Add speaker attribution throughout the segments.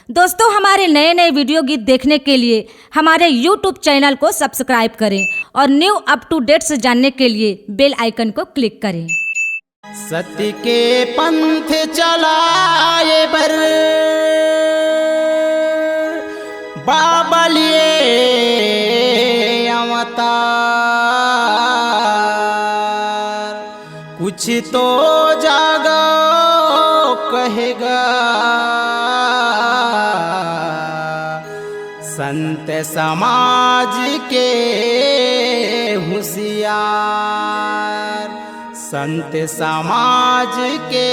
Speaker 1: दोस्तों, हमारे नए नए वीडियो गीत देखने के लिए हमारे YouTube चैनल को सब्सक्राइब करें और न्यू अप टू डेट्स जानने के लिए बेल आइकन को क्लिक करें।
Speaker 2: सत्य के पंथ चलाए बर बाबा लिए अवतार, कुछ तो जागो कहेगा संत समाज के होशियार, संत समाज के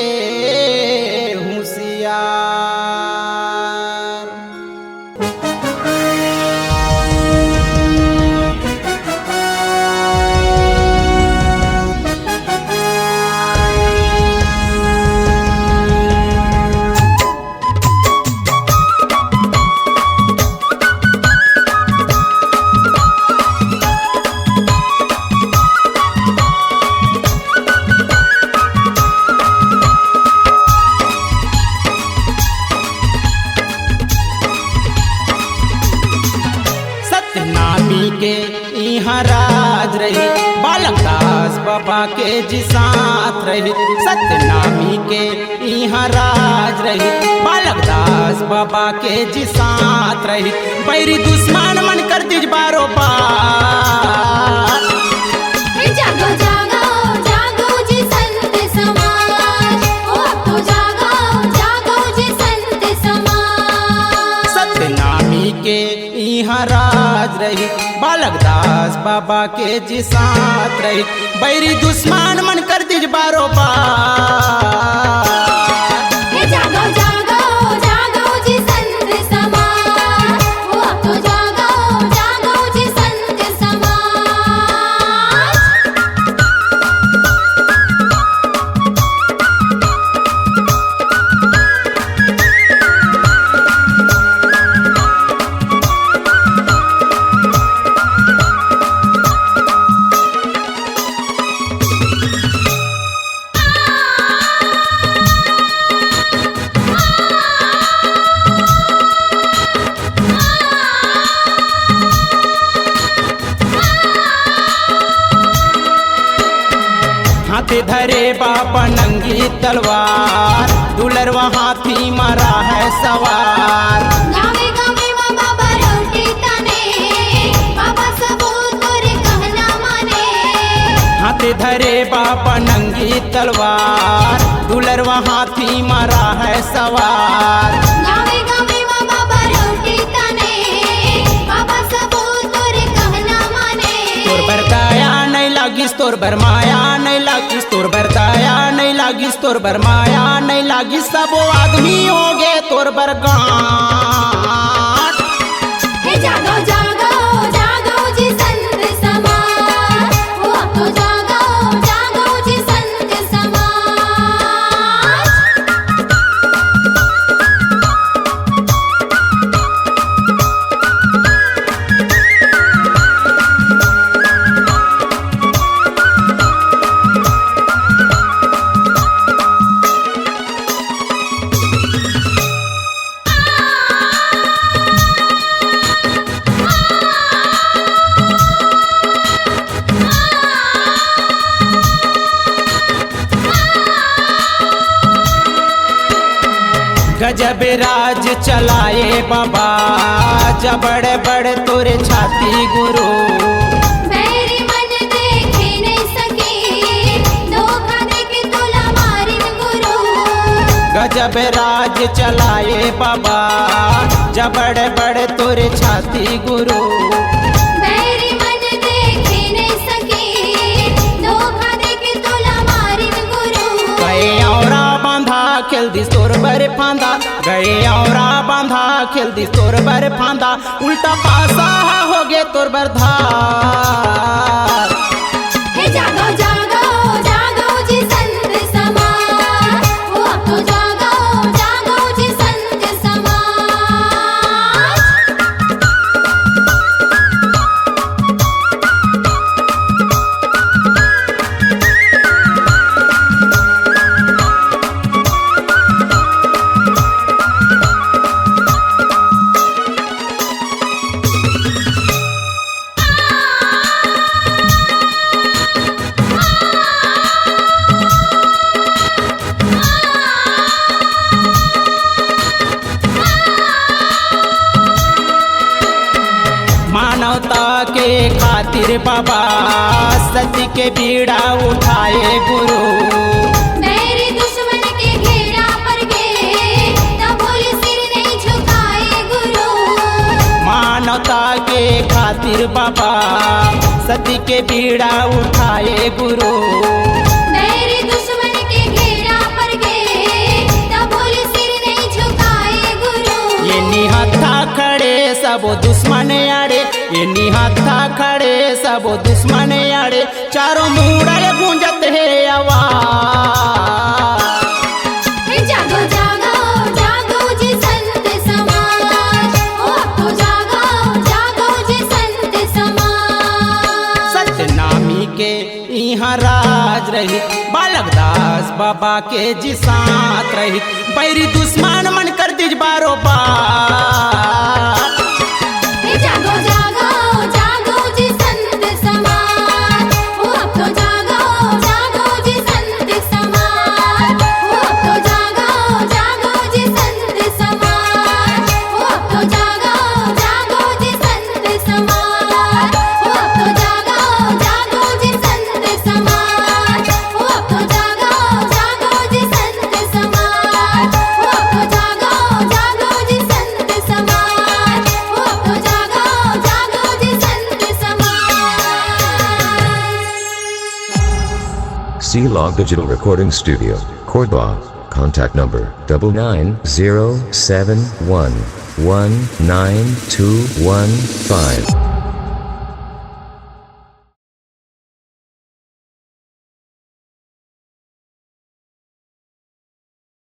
Speaker 2: होशियार। के यहाँ राज रही बालकदास बाबा के जी साथ रही, सत्यनामी के यहाँ राज रही बालकदास बाबा के जी साथ रही। बैरी दुश्मन मन कर दिज बारो बार,
Speaker 3: जागो जागो जागो जी संत समाज, ओ तो जागो जागो जी संत समाज।
Speaker 2: सत्यनामी के यहाँ राज रही बालकदास बाबा के जी साथ रही, बैरी दुश्मन मन कर दिज बारो बार।
Speaker 3: जागो जागो जागो जी संत समाज, ओ तो जागो जागो जी संत समाज।
Speaker 2: हाथी धरे बाबा नंगी तलवार, दुलरवा हाथी मारा है सवार।
Speaker 3: गावे गावे माँ बाबा रोटी तने, बाबा सबूत तोरे कहना माने।
Speaker 2: हाथी धरे बाबा नंगी तलवार, दुलरवा हाथी मारा है सवार।
Speaker 3: गावे गावे माँ बाबा रोटी तने, बाबा सबूत तोरे कहना माने।
Speaker 2: तोर बरदाया नहीं लागिस तोर बरमाया नहीं लागिस, तोर बरदाया नहीं लागिस तोर बरमाया नहीं लागिस, सबो आदमी हो गए तोर बरगाट।
Speaker 3: जागो जागो जागो जी संत समाज, ओ तो जागो जागो जी संत समाज।
Speaker 2: गजब राज चलाए बाबा, जबड़ बड़ तोरे छाती गुरु।
Speaker 3: मेरी मन देखे नहीं सके, धोखा देके तोला मारिन गुरु।
Speaker 2: गजब राज चलाए बाबा, जबड़ बड़ तोरे छाती गुरु।
Speaker 3: मेरी मन देखे नहीं सके, धोखा देके तोला मारिन गुरु।
Speaker 2: गए औरा बांधा खेल दिस तोर बर फांदा, गए औरा बांधा खेल दिस तोर बर फांदा, उल्टा पासा हो गए तोर बरधार।
Speaker 3: जागो जागो जागो जी संत समाज, ओ तो जागो जागो जी संत समाज।
Speaker 2: खातिर बाबा सती के बीड़ा उठाए गुरु।
Speaker 3: मेरे दुश्मन के घेरा पर गए तब बोले सिर नहीं झुकाए गुरु।
Speaker 2: मानवता के खातिर बाबा सती के बीड़ा उठाए गुरु।
Speaker 3: मेरे दुश्मन के घेरा पर गए तब बोले सिर नहीं झुकाए गुरु।
Speaker 2: ये निहत्था खड़े सब दुश्मन आड़े, ये निहत्था खड़े सब दुश्मन आड़े, चारों मुड़ल गूंजत है आवाज।
Speaker 3: जागो जागो जागो जी संत समाज, ओ तो जागो जागो जी संत समाज।
Speaker 2: सत्यनामी के यहाँ राज रही, बालकदास बाबा के जी साथ रही, बैरी दुश्मन मन कर दिज बारो बार।
Speaker 3: जागो जागो जागो जी संत समाज, ओ तो जागो जागो जी संत समाज। ओ तो जागो जागो जी संत समाज, ओ तो जागो जागो जी संत समाज। ओ तो जागो जागो जी संत समाज, ओ तो जागो जागो जी संत समाज। ओ तो जागो जागो जी संत समाज, ओ तो जागो जागो जी संत समाज।
Speaker 4: C-Log Digital Recording Studio, Cordoba. Contact number 99071192115.